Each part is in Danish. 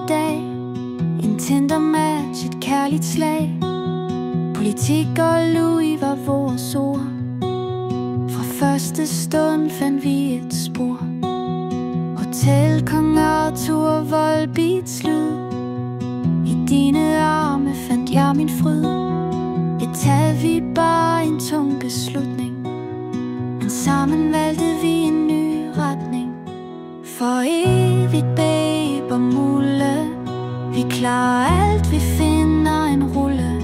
dag. En Tinder-match, et kærligt slag. Politik og Louis var vores ord. Fra første stund fandt vi et spor. Hotel Kong Arthur, Volbeats lyd. I dine arme fandt jeg min fryd. Et tag vi bare en tung beslutning, men sammen valgte vi en ny retning. For evigt, babe og mulle. Vi klarer alt, vi finder en rulle.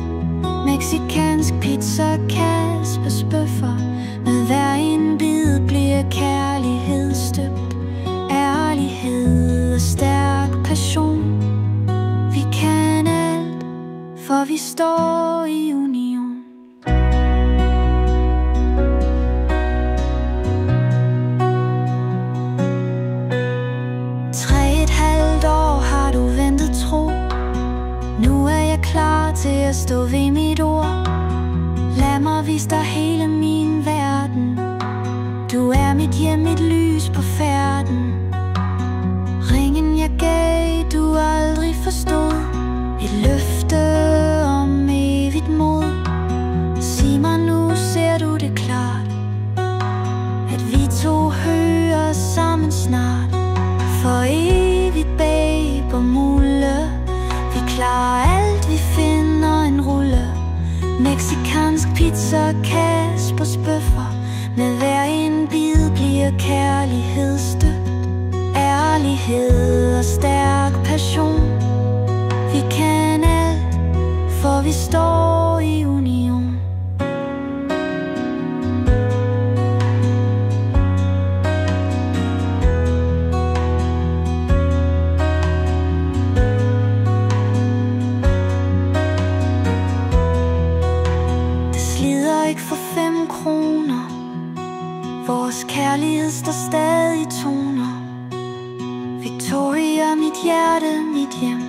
Mexicansk pizza, Kaspers bøffer. Med hver en bid bliver kærlighed støbt. Ærlighed og stærk passion. Vi kan alt, for vi står i union. 3,5 år har du ventet tro. Nu er jeg klar til at stå ved mit ord. Lad mig vise dig hele min verden. Du er mit hjem, mit lys på færden. Ringen jeg gav, du aldrig forstod. Et løfte om evigt mod. Sig mig nu, ser du det klart, at vi to hører sammen snart. For evigt, babe og mulle. Vi klarer alt, vi finder en rulle. Mexicansk pizza, Kaspers bøffer. Med hver en bid bliver kærlighed støbt. Ærlighed og stærk passion. Vi kan alt, for vi står i union. Det slider ikke for 5 kroner. Vores kærlighed står stadig i toner. Victoria, mit hjerte, mit hjem.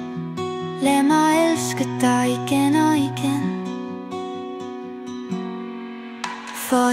Lad mig elske dig igen og igen. For